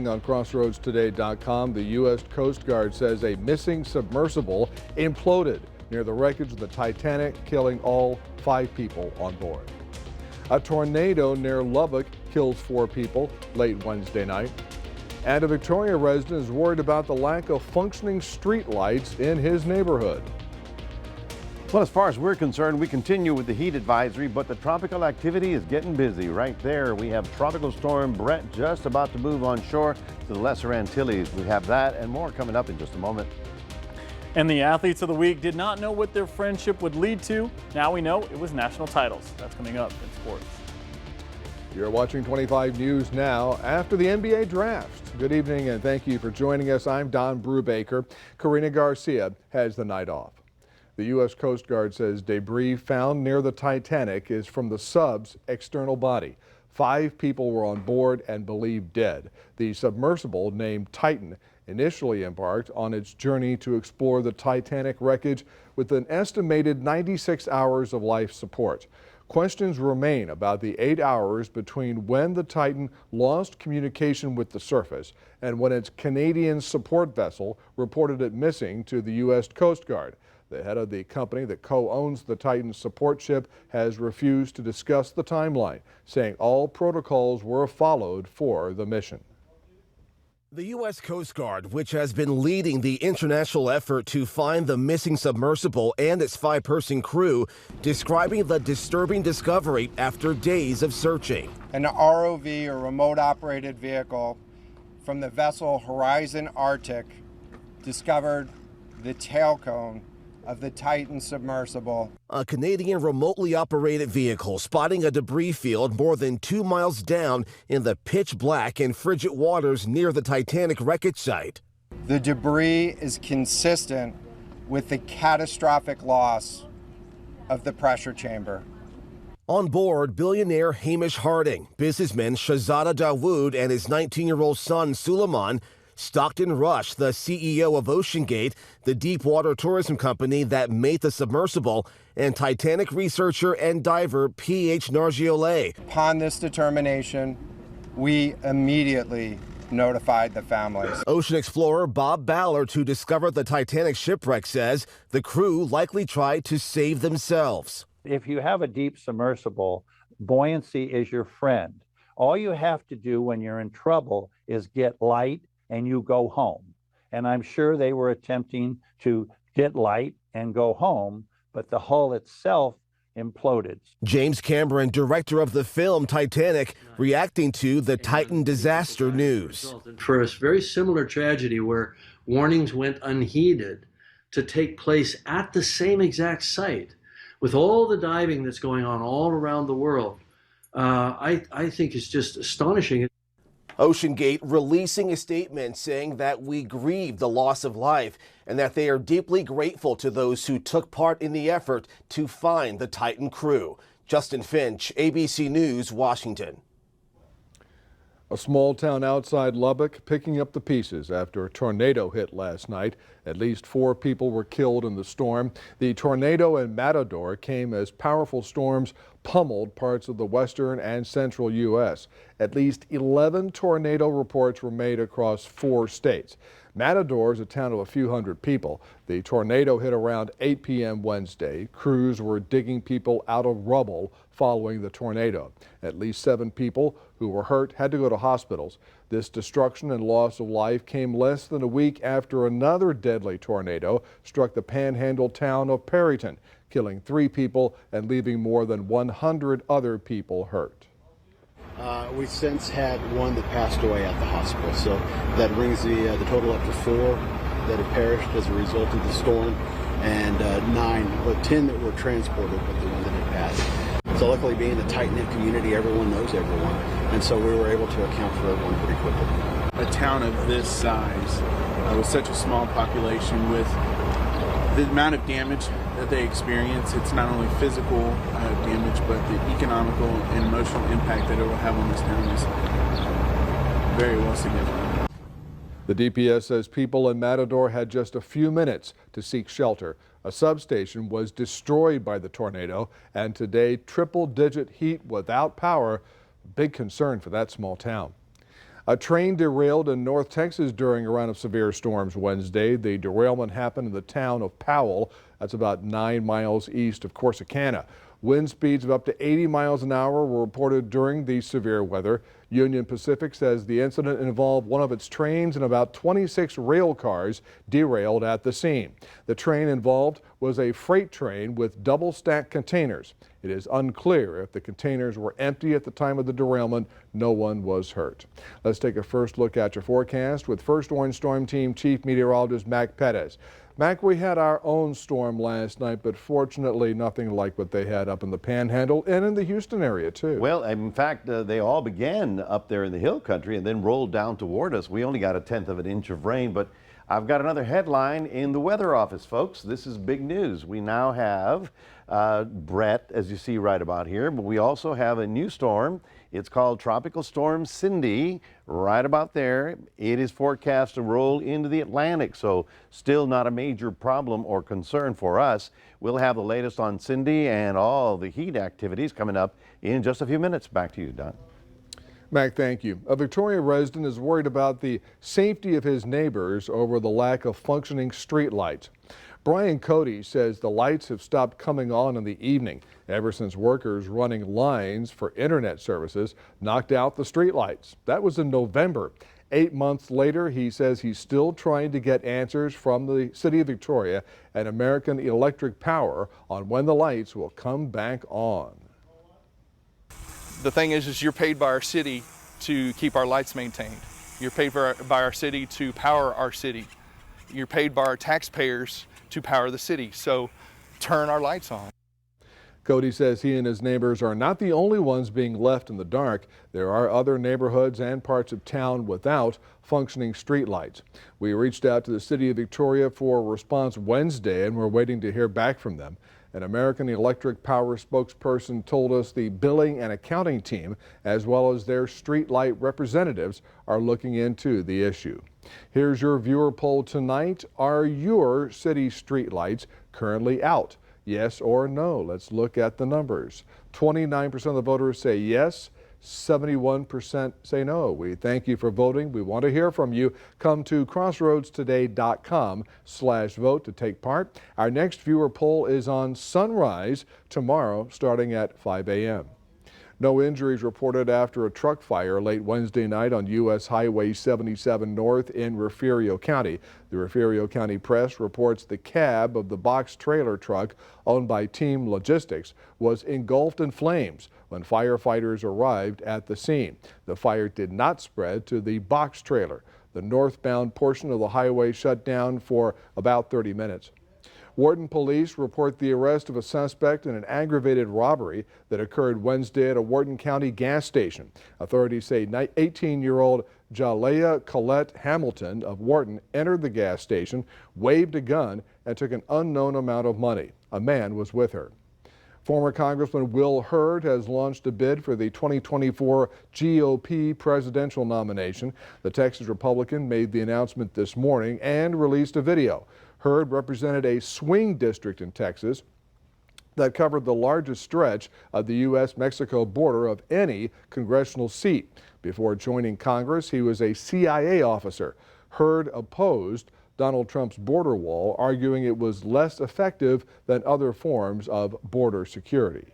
breaking on CrossroadsToday.com. The U.S. Coast Guard says a missing submersible imploded near the wreckage of the Titanic, killing all 5 people on board. A tornado near Lubbock kills 4 people late Wednesday night. And a Victoria resident is worried about the lack of functioning street lights in his neighborhood. Well, as far as we're concerned, we continue with the heat advisory, but the tropical activity is getting busy. Right there, we have Tropical Storm Brett just about to move on shore to the Lesser Antilles. We have that and more coming up in just a moment. And the athletes of the week did not know what their friendship would lead to. Now we know it was national titles. That's coming up in sports. You're watching 25 News now after the NBA draft. Good evening and thank you for joining us. I'm Don Brubaker. Karina Garcia has the night off. The U.S. Coast Guard says debris found near the Titanic is from the sub's external body. 5 people were on board and believed dead. The submersible, named Titan, initially embarked on its journey to explore the Titanic wreckage with an estimated 96 hours of life support. Questions remain about the 8 hours between when the Titan lost communication with the surface and when its Canadian support vessel reported it missing to the U.S. Coast Guard. The head of the company that co-owns the Titan support ship has refused to discuss the timeline, saying all protocols were followed for the mission. The U.S. Coast Guard, which has been leading the international effort to find the missing submersible and its 5-person crew, describing the disturbing discovery after days of searching. An ROV, or remote operated vehicle, from the vessel Horizon Arctic discovered the tail cone of the Titan submersible. A Canadian remotely operated vehicle spotting a debris field more than 2 miles down in the pitch black and frigid waters near the Titanic wreckage site. The debris is consistent with the catastrophic loss of the pressure chamber. On board, billionaire Hamish Harding, businessman Shahzada Dawood and his 19-year-old son Suleiman, Stockton Rush, the CEO of OceanGate, the deepwater tourism company that made the submersible, and Titanic researcher and diver P.H. Nargiolet. Upon this determination, we immediately notified the families. Ocean explorer Bob Ballard, who discovered the Titanic shipwreck, says the crew likely tried to save themselves. If you have a deep submersible, buoyancy is your friend. All you have to do when you're in trouble is get light and you go home. And I'm sure they were attempting to get light and go home, but the hull itself imploded. James Cameron, director of the film Titanic, reacting to the Titan disaster news. For a very similar tragedy where warnings went unheeded to take place at the same exact site, with all the diving that's going on all around the world, I think it's just astonishing. OceanGate releasing a statement saying that we grieve the loss of life and that they are deeply grateful to those who took part in the effort to find the Titan crew. Justin Finch, ABC News, Washington. A small town outside Lubbock picking up the pieces after a tornado hit last night. At least 4 people were killed in the storm. The tornado in Matador came as powerful storms pummeled parts of the western and central U.S. At least 11 tornado reports were made across 4 states. Matador is a town of a few hundred people. The tornado hit around 8 p.m. Wednesday. Crews were digging people out of rubble following the tornado. At least 7 people who were hurt had to go to hospitals. This destruction and loss of life came less than a week after another deadly tornado struck the panhandle town of Perryton, killing 3 people and leaving more than 100 other people hurt. We've since had 1 that passed away at the hospital, so that brings the total up to 4 that have perished as a result of the storm, and 10 that were transported, but the 1 that had passed. So luckily, being a tight-knit community, everyone knows everyone, and so we were able to account for everyone pretty quickly. A town of this size, with such a small population, with the amount of damage that they experience, it's not only physical damage, but the economical and emotional impact that it will have on this town is very well significant. The DPS says people in Matador had just a few minutes to seek shelter. A substation was destroyed by the tornado, and today triple-digit heat without power, a big concern for that small town. A train derailed in North Texas during a run of severe storms Wednesday. The derailment happened in the town of Powell. That's about 9 miles east of Corsicana. Wind speeds of up to 80 miles an hour were reported during the severe weather. Union Pacific says the incident involved one of its trains and about 26 rail cars derailed at the scene. The train involved was a freight train with double-stacked containers. It is unclear if the containers were empty at the time of the derailment. No one was hurt. Let's take a first look at your forecast with First Orange Storm Team Chief Meteorologist Mac Pettis. Mac, we had our own storm last night, but fortunately nothing like what they had up in the Panhandle and in the Houston area too. Well, in fact, they all began up there in the hill country and then rolled down toward us. We only got 1/10 of an inch of rain, but I've got another headline in the weather office, folks. This is big news. We now have Brett, as you see right about here, but we also have a new storm. It's called Tropical Storm Cindy, right about there. It is forecast to roll into the Atlantic, so still not a major problem or concern for us. We'll have the latest on Cindy and all the heat activities coming up in just a few minutes. Back to you, Don. Mac, thank you. A Victoria resident is worried about the safety of his neighbors over the lack of functioning street lights. Brian Cody says the lights have stopped coming on in the evening ever since workers running lines for internet services knocked out the street lights. That was in November. 8 months later, he says he's still trying to get answers from the City of Victoria and American Electric Power on when the lights will come back on. The thing is you're paid by our city to keep our lights maintained. You're paid by our city to power our city. You're paid by our taxpayers to power the city. So turn our lights on. Cody says he and his neighbors are not the only ones being left in the dark. There are other neighborhoods and parts of town without functioning streetlights. We reached out to the City of Victoria for a response Wednesday, and we're waiting to hear back from them. An American Electric Power spokesperson told us the billing and accounting team, as well as their streetlight representatives, are looking into the issue. Here's your viewer poll tonight. Are your city streetlights currently out? Yes or no? Let's look at the numbers. 29% of the voters say yes. 71% say no. We thank you for voting. We want to hear from you. Come to crossroadstoday.com/vote to take part. Our next viewer poll is on sunrise tomorrow starting at 5 a.m. No injuries reported after a truck fire late Wednesday night on U.S. Highway 77 North in Refugio County. The Refugio County Press reports the cab of the box trailer truck owned by Team Logistics was engulfed in flames when firefighters arrived at the scene. The fire did not spread to the box trailer. The northbound portion of the highway shut down for about 30 minutes. Wharton police report the arrest of a suspect in an aggravated robbery that occurred Wednesday at a Wharton County gas station. Authorities say 18-year-old Jalea Colette Hamilton of Wharton entered the gas station, waved a gun, and took an unknown amount of money. A man was with her. Former Congressman Will Hurd has launched a bid for the 2024 GOP presidential nomination. The Texas Republican made the announcement this morning and released a video. Hurd represented a swing district in Texas that covered the largest stretch of the U.S.-Mexico border of any congressional seat. Before joining Congress, he was a CIA officer. Hurd opposed Donald Trump's border wall, arguing it was less effective than other forms of border security.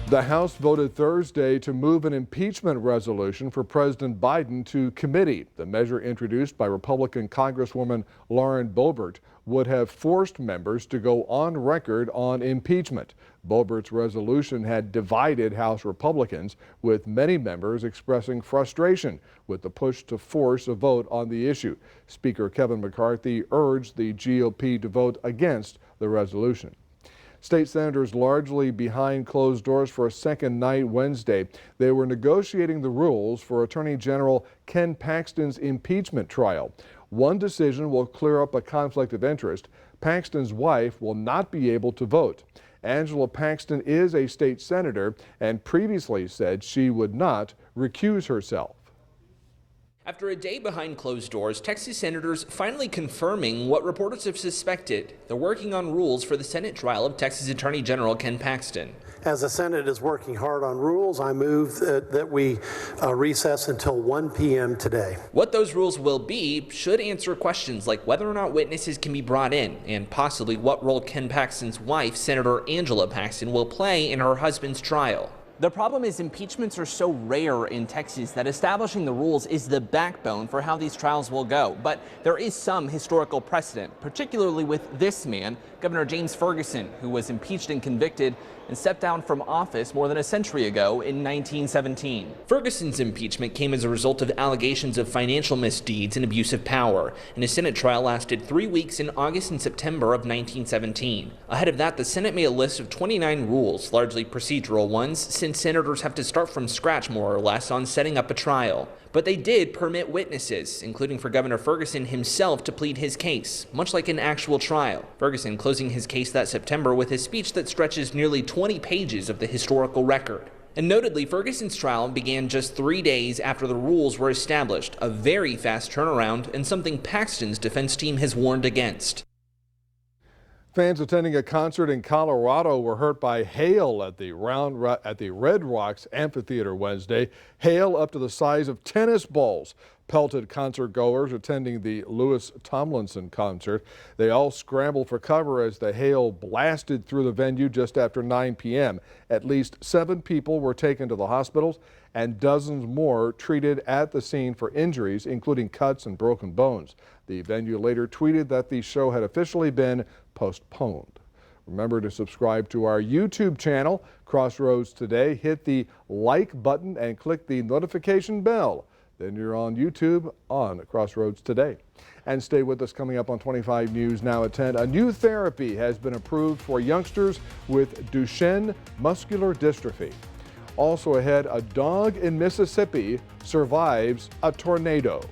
The House voted Thursday to move an impeachment resolution for President Biden to committee. The measure, introduced by Republican Congresswoman Lauren Boebert, would have forced members to go on record on impeachment. Boebert's resolution had divided House Republicans, with many members expressing frustration with the push to force a vote on the issue. Speaker Kevin McCarthy urged the GOP to vote against the resolution. State senators largely behind closed doors for a second night Wednesday. They were negotiating the rules for Attorney General Ken Paxton's impeachment trial. One decision will clear up a conflict of interest. Paxton's wife will not be able to vote. Angela Paxton is a state senator and previously said she would not recuse herself. After a day behind closed doors, Texas senators finally confirming what reporters have suspected. They're working on rules for the Senate trial of Texas Attorney General Ken Paxton. As the Senate is working hard on rules, I move that we recess until 1 p.m. today. What those rules will be should answer questions like whether or not witnesses can be brought in, and possibly what role Ken Paxton's wife, Senator Angela Paxton, will play in her husband's trial. The problem is impeachments are so rare in Texas that establishing the rules is the backbone for how these trials will go. But there is some historical precedent, particularly with this man, Governor James Ferguson, who was impeached and convicted and stepped down from office more than a century ago in 1917. Ferguson's impeachment came as a result of allegations of financial misdeeds and abuse of power, and his Senate trial lasted 3 weeks in August and September of 1917. Ahead of that, the Senate made a list of 29 rules, largely procedural ones, since senators have to start from scratch more or less on setting up a trial. But they did permit witnesses, including for Governor Ferguson himself, to plead his case, much like an actual trial. Ferguson closing his case that September with a speech that stretches nearly 20 pages of the historical record. And notably, Ferguson's trial began just 3 days after the rules were established, a very fast turnaround and something Paxton's defense team has warned against. Fans attending a concert in Colorado were hurt by hail at the Red Rocks Amphitheater Wednesday. Hail up to the size of tennis balls pelted concert goers attending the Louis Tomlinson concert. They all scrambled for cover as the hail blasted through the venue just after 9 p.m. At least 7 people were taken to the hospitals and dozens more treated at the scene for injuries, including cuts and broken bones. The venue later tweeted that the show had officially been postponed. Remember to subscribe to our YouTube channel, Crossroads Today. Hit the like button and click the notification bell. Then you're on YouTube on Crossroads Today. And stay with us. Coming up on 25 News Now at 10. A new therapy has been approved for youngsters with Duchenne muscular dystrophy. Also ahead, a dog in Mississippi survives a tornado.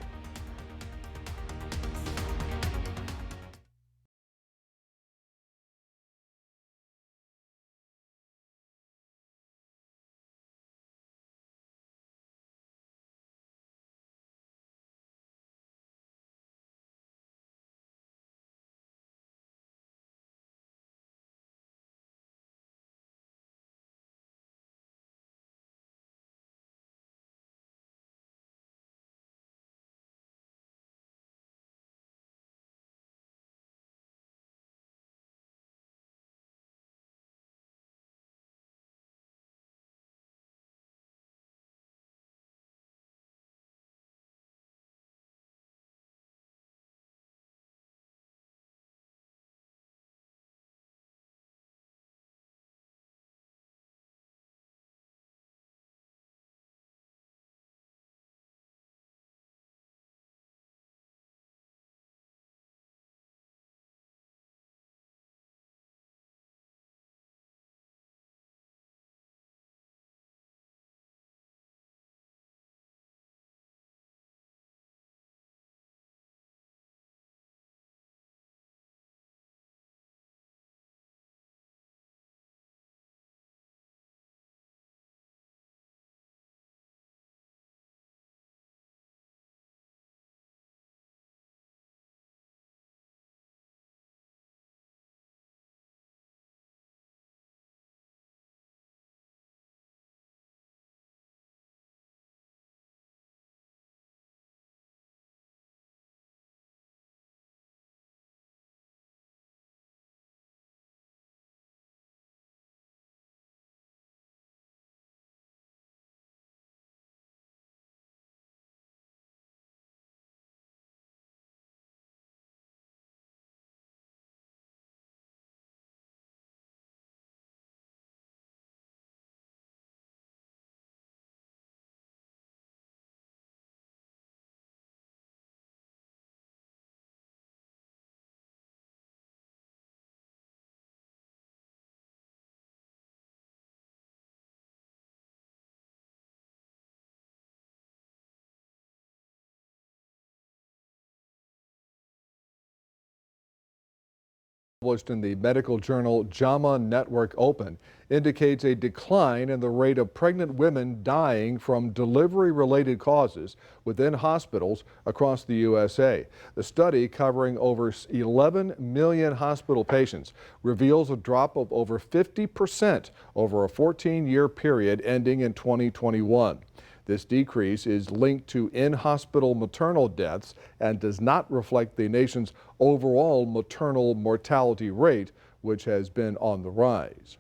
Published in the medical journal JAMA Network Open indicates a decline in the rate of pregnant women dying from delivery-related causes within hospitals across the USA. The study, covering over 11 million hospital patients, reveals a drop of over 50% over a 14-year period ending in 2021. This decrease is linked to in-hospital maternal deaths and does not reflect the nation's overall maternal mortality rate, which has been on the rise.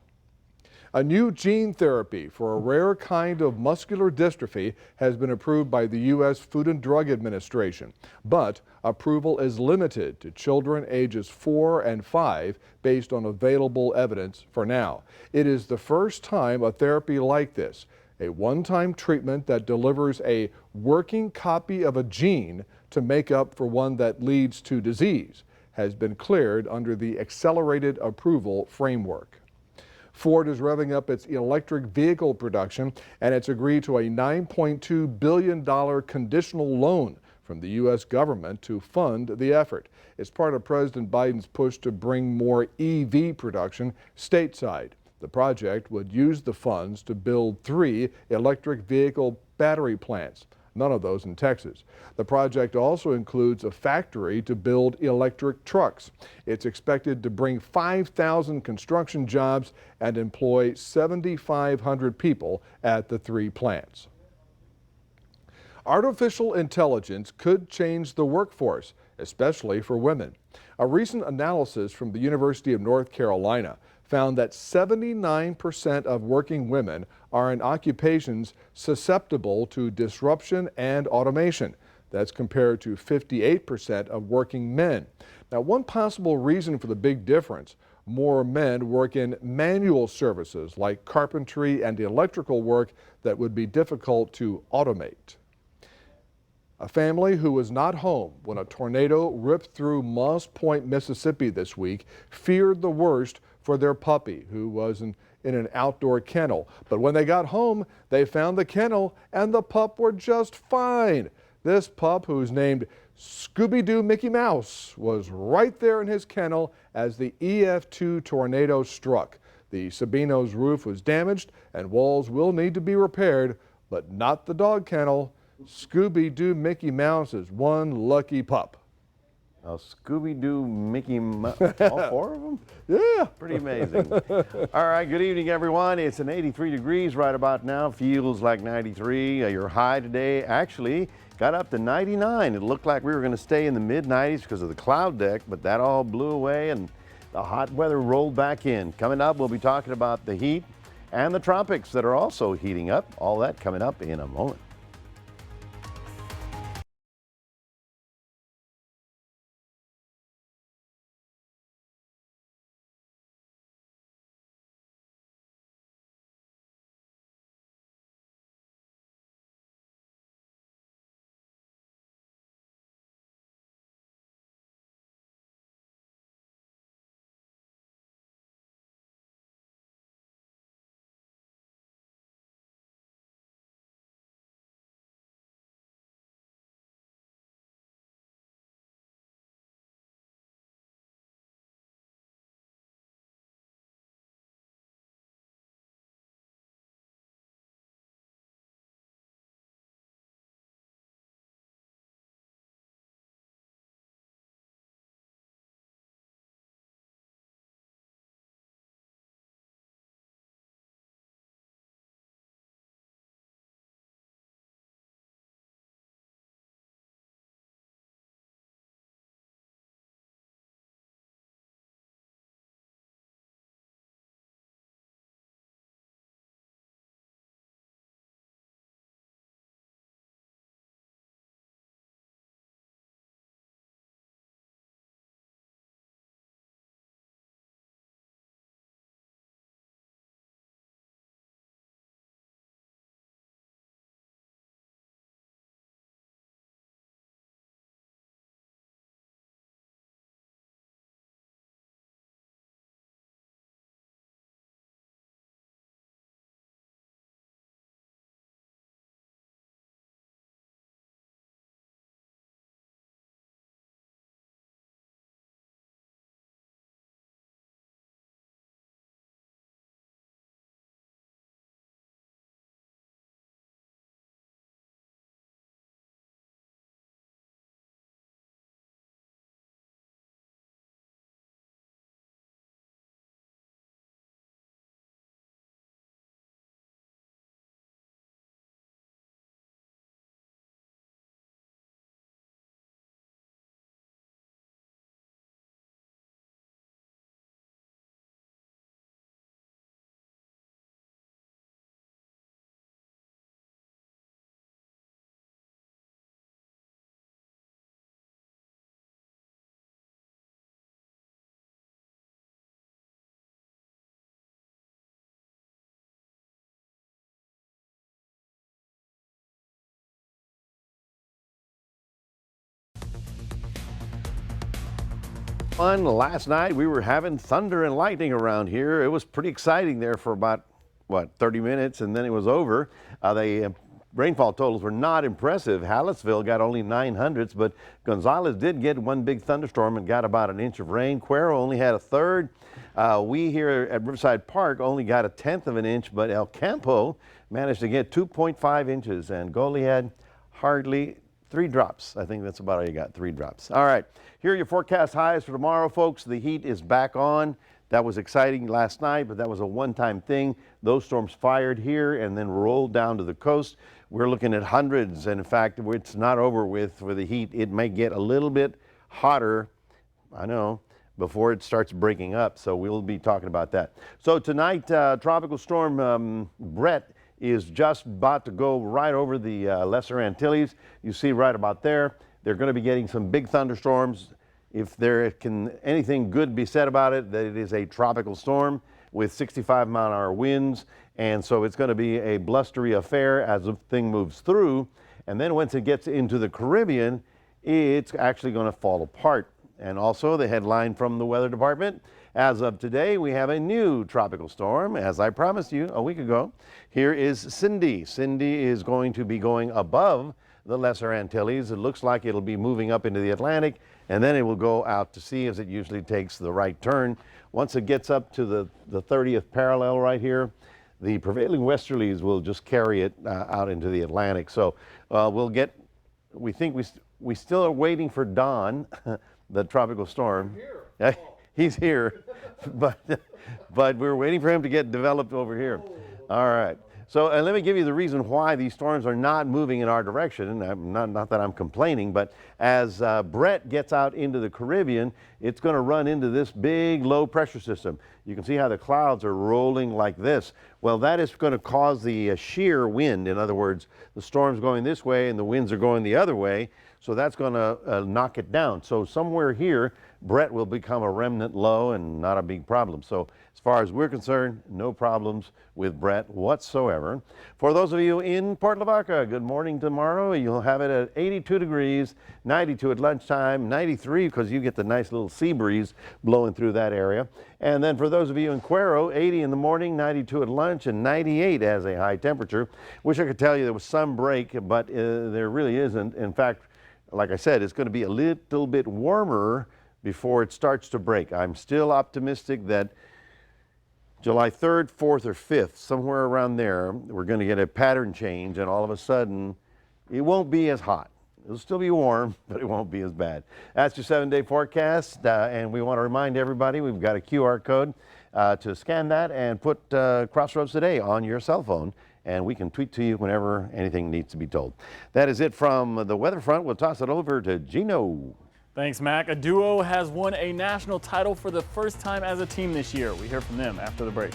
A new gene therapy for a rare kind of muscular dystrophy has been approved by the U.S. Food and Drug Administration, but approval is limited to children ages 4 and 5 based on available evidence for now. It is the first time a therapy like this, a one-time treatment that delivers a working copy of a gene to make up for one that leads to disease, has been cleared under the accelerated approval framework. Ford is revving up its electric vehicle production, and it's agreed to a $9.2 billion conditional loan from the U.S. government to fund the effort. It's part of President Biden's push to bring more EV production stateside. The project would use the funds to build 3 electric vehicle battery plants, none of those in Texas. The project also includes a factory to build electric trucks. It's expected to bring 5,000 construction jobs and employ 7,500 people at the 3 plants. Artificial intelligence could change the workforce, especially for women. A recent analysis from the University of North Carolina found that 79% of working women are in occupations susceptible to disruption and automation. That's compared to 58% of working men. Now, one possible reason for the big difference: more men work in manual services like carpentry and electrical work that would be difficult to automate. A family who was not home when a tornado ripped through Moss Point, Mississippi this week feared the worst for their puppy, who was in an outdoor kennel. But when they got home, they found the kennel and the pup were just fine. This pup, who's named Scooby-Doo Mickey Mouse, was right there in his kennel as the EF2 tornado struck. The Sabino's roof was damaged and walls will need to be repaired, but not the dog kennel. Scooby-Doo Mickey Mouse is one lucky pup. Oh, Scooby-Doo, Mickey Mouse, all 4 of them? Yeah. Pretty amazing. All right, good evening, everyone. It's an 83 degrees right about now. Feels like 93. Your high today actually got up to 99. It looked like we were going to stay in the mid-90s because of the cloud deck, but that all blew away and the hot weather rolled back in. Coming up, we'll be talking about the heat and the tropics that are also heating up. All that coming up in a moment. Fun. Last night we were having thunder and lightning around here. It was pretty exciting there for about, 30 minutes, and then it was over. The rainfall totals were not impressive. Hallettsville got only 900ths, but Gonzales did get one big thunderstorm and got about an inch of rain. Cuero only had a third. We here at Riverside Park only got a tenth of an inch, but El Campo managed to get 2.5 inches, and Goliad hardly 3 drops. I think that's about all you got, 3 drops. All right, here are your forecast highs for tomorrow, folks. The heat is back on. That was exciting last night, but that was a one-time thing. Those storms fired here and then rolled down to the coast. We're looking at hundreds, and in fact, it's not over with for the heat. It may get a little bit hotter, I know, before it starts breaking up, so we'll be talking about that. So tonight, Tropical Storm Brett is just about to go right over the Lesser Antilles. You see right about there, they're going to be getting some big thunderstorms. If there can anything good be said about it, that it is a tropical storm with 65-mile-an-hour winds, and so it's going to be a blustery affair as the thing moves through. And then once it gets into the Caribbean, it's actually going to fall apart. And also the headline from the Weather Department, as of today, we have a new tropical storm, as I promised you a week ago. Here is Cindy. Cindy is going to be going above the Lesser Antilles. It looks like it'll be moving up into the Atlantic, and then it will go out to sea, as it usually takes the right turn. Once it gets up to the 30th parallel right here, the prevailing westerlies will just carry it out into the Atlantic. So we think we still are waiting for Don, the tropical storm. He's here, but we're waiting for him to get developed over here. All right. So let me give you the reason why these storms are not moving in our direction. Not that I'm complaining, but as Brett gets out into the Caribbean, it's going to run into this big low pressure system. You can see how the clouds are rolling like this. Well, that is going to cause the shear wind. In other words, the storm's going this way and the winds are going the other way. So that's going to knock it down. So somewhere here, Brett will become a remnant low and not a big problem. So as far as we're concerned, no problems with Brett whatsoever. For those of you in Port Lavaca, good morning tomorrow. You'll have it at 82 degrees, 92 at lunchtime, 93 because you get the nice little sea breeze blowing through that area. And then for those of you in Cuero, 80 in the morning, 92 at lunch, and 98 as a high temperature. Wish I could tell you there was some break, but there really isn't. In fact, like I said, it's going to be a little bit warmer before it starts to break. I'm still optimistic that July 3rd, 4th, or 5th, somewhere around there, we're going to get a pattern change, and all of a sudden, it won't be as hot. It'll still be warm, but it won't be as bad. That's your 7-day forecast, and we want to remind everybody we've got a QR code to scan that and put Crossroads Today on your cell phone, and we can tweet to you whenever anything needs to be told. That is it from the weather front. We'll toss it over to Gino. Thanks, Mac. A duo has won a national title for the first time as a team this year. We hear from them after the break.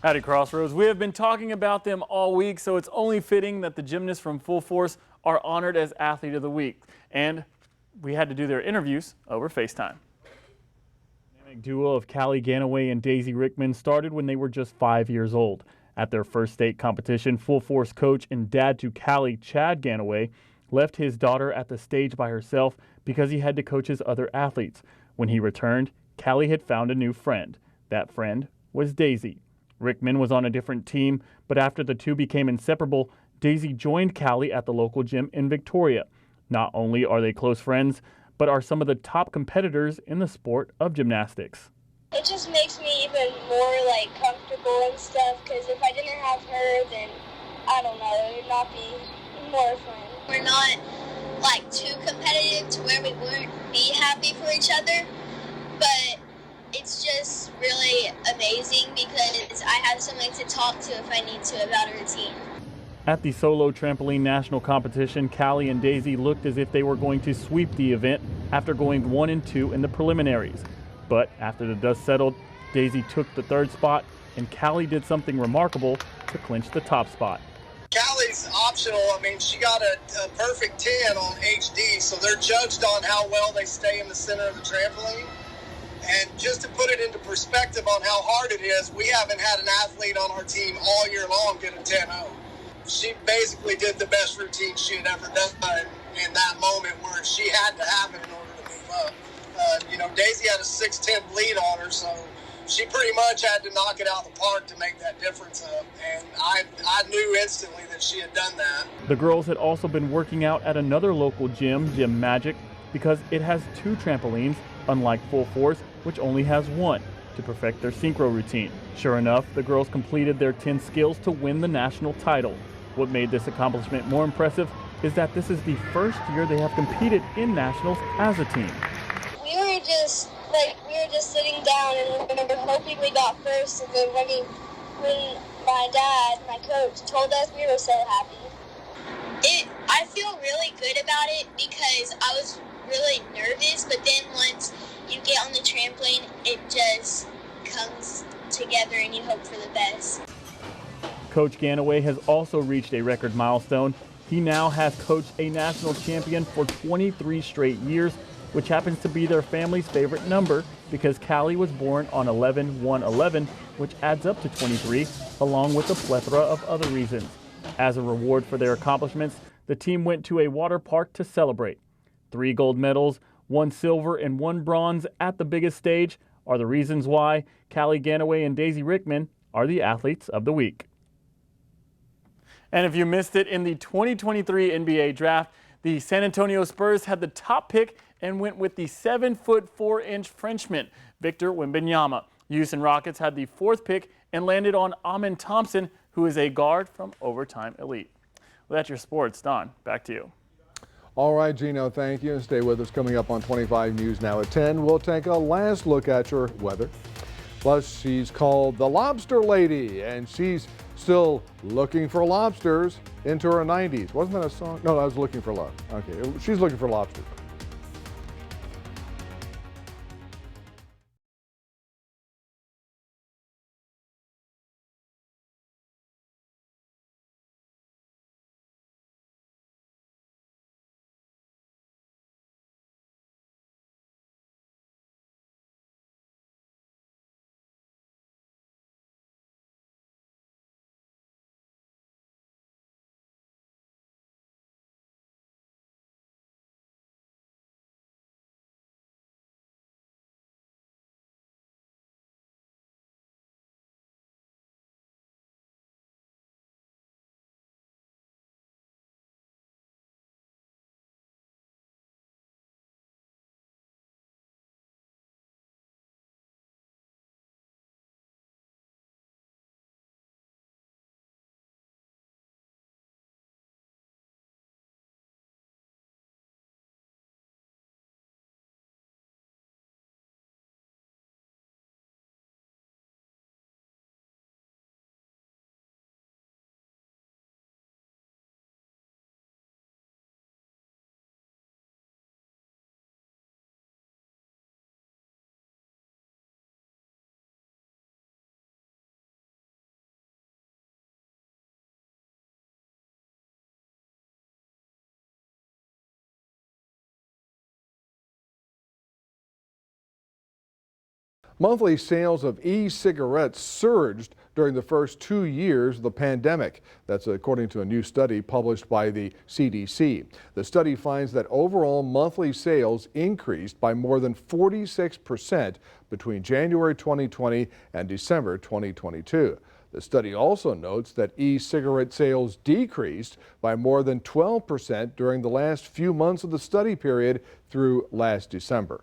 Howdy, Crossroads. We have been talking about them all week, so it's only fitting that the gymnasts from Full Force are honored as Athlete of the Week. And we had to do their interviews over FaceTime. The dynamic duo of Callie Ganaway and Daisy Rickman started when they were just 5 years old. At their first state competition, Full Force coach and dad to Callie, Chad Ganaway, left his daughter at the stage by herself because he had to coach his other athletes. When he returned, Callie had found a new friend. That friend was Daisy. Rickman was on a different team, but after the two became inseparable, Daisy joined Callie at the local gym in Victoria. Not only are they close friends, but are some of the top competitors in the sport of gymnastics. It just makes me even more comfortable and stuff, because if I didn't have her, then I don't know, it would not be more fun. We're not too competitive to where we wouldn't be happy for each other, but it's just really amazing because I have somebody to talk to if I need to about a routine. At the solo trampoline national competition, Callie and Daisy looked as if they were going to sweep the event after going 1 and 2 in the preliminaries. But after the dust settled, Daisy took the third spot and Callie did something remarkable to clinch the top spot. Callie's optional. I mean, she got a perfect 10 on HD, so they're judged on how well they stay in the center of the trampoline. And just to put it into perspective on how hard it is, we haven't had an athlete on our team all year long get a 10-0. She basically did the best routine she had ever done in that moment where she had to have it in order to move up. Daisy had a 6'10" bleed on her, so she pretty much had to knock it out of the park to make that difference up. And I knew instantly that she had done that. The girls had also been working out at another local gym, Gym Magic, because it has 2 trampolines, unlike Full Force, which only has 1, to perfect their synchro routine. Sure enough, the girls completed their 10 skills to win the national title. What made this accomplishment more impressive is that this is the first year they have competed in nationals as a team. We were just sitting down and we were hoping we got first, and then when my dad, my coach, told us, we were so happy. I feel really good about it because I was really nervous, but then once you get on the trampoline, it just comes together and you hope for the best. Coach Ganaway has also reached a record milestone. He now has coached a national champion for 23 straight years, which happens to be their family's favorite number because Callie was born on 11/1/11, which adds up to 23, along with a plethora of other reasons. As a reward for their accomplishments, the team went to a water park to celebrate. 3 gold medals, 1 silver, and 1 bronze at the biggest stage are the reasons why Callie Ganaway and Daisy Rickman are the Athletes of the Week. And if you missed it, in the 2023 NBA draft, the San Antonio Spurs had the top pick and went with the 7'4" Frenchman, Victor Wembanyama. Houston Rockets had the 4th pick and landed on Amen Thompson, who is a guard from Overtime Elite. Well, that's your sports. Don, back to you. All right, Gino, thank you. Stay with us. Coming up on 25 News Now at 10, we'll take a last look at your weather. Plus, she's called the Lobster Lady, and she's still looking for lobsters into her 90s. Wasn't that a song? No, I was Looking for Love. Okay, she's looking for lobsters. Monthly sales of e-cigarettes surged during the first 2 years of the pandemic. That's according to a new study published by the CDC. The study finds that overall monthly sales increased by more than 46% between January 2020 and December 2022. The study also notes that e-cigarette sales decreased by more than 12% during the last few months of the study period through last December.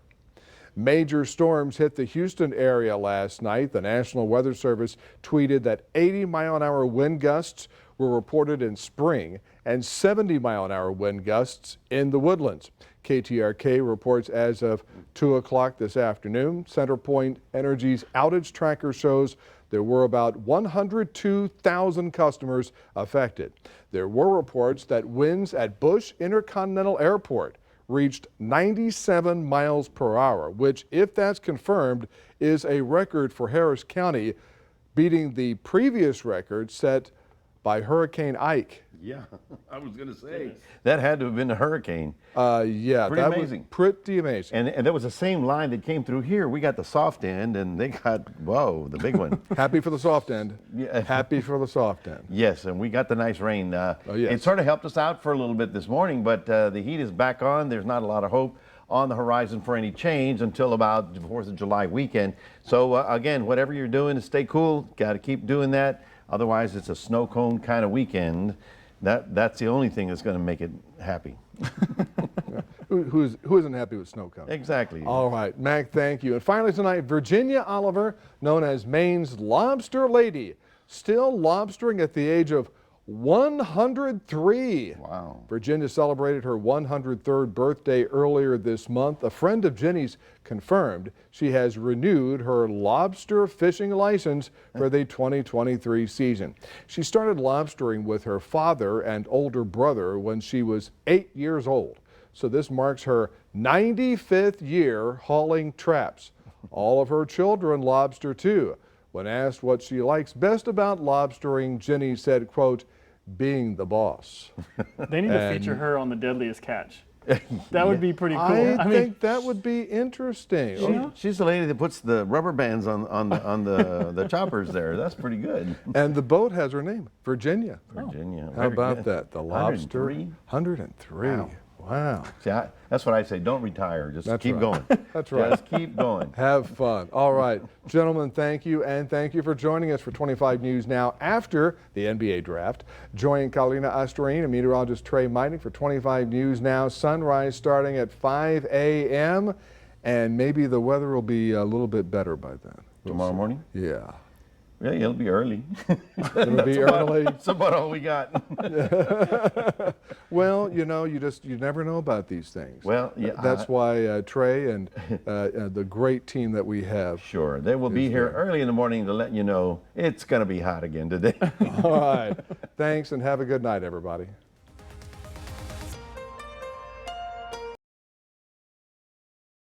Major storms hit the Houston area last night. The National Weather Service tweeted that 80-mile-an-hour wind gusts were reported in Spring and 70-mile-an-hour wind gusts in the Woodlands. KTRK reports as of 2 o'clock this afternoon, CenterPoint Energy's outage tracker shows there were about 102,000 customers affected. There were reports that winds at Bush Intercontinental Airport reached 97 miles per hour, which, if that's confirmed, is a record for Harris County, beating the previous record set by Hurricane Ike. Yeah, I was going to say that had to have been a hurricane. Yeah, pretty that amazing. Was pretty amazing. And that was the same line that came through here. We got the soft end, and they got, whoa, the big one. Happy for the soft end. Yeah. Happy for the soft end. Yes, and we got the nice rain. Yes. It sort of helped us out for a little bit this morning, but the heat is back on. There's not a lot of hope on the horizon for any change until about the 4th of July weekend. So again, whatever you're doing to stay cool, got to keep doing that. Otherwise, it's a snow cone kind of weekend. That's the only thing that's going to make it happy. Who isn't happy with snow cones? Exactly. All right, Mac, thank you. And finally tonight, Virginia Oliver, known as Maine's Lobster Lady, still lobstering at the age of 103. Wow. Virginia celebrated her 103rd birthday earlier this month. A friend of Jenny's confirmed she has renewed her lobster fishing license for the 2023 season. She started lobstering with her father and older brother when she was 8 years old. So this marks her 95th year hauling traps. All of her children lobster too. When asked what she likes best about lobstering, Jenny said, quote, being the boss. They need to feature her on The Deadliest Catch. That would be pretty cool. I think that would be interesting. She's the lady that puts the rubber bands on the choppers there. That's pretty good. And the boat has her name, Virginia. Virginia. How about that? The lobster. 103? 103. Wow. See, that's what I say. Don't retire. Just keep going. That's right. Just keep going. Have fun. All right. Gentlemen, thank you. And thank you for joining us for 25 News Now after the NBA draft. Join Carolina Astorine and meteorologist Trey Mining for 25 News Now. Sunrise starting at 5 a.m. And maybe the weather will be a little bit better by then. Tomorrow morning? Yeah. Yeah, it'll be early. It'll be early. That's about all we got. Well, you know, you never know about these things. Well, yeah. That's why Trey and the great team that we have. Sure. They will be here early in the morning to let you know it's going to be hot again today. All right. Thanks and have a good night, everybody.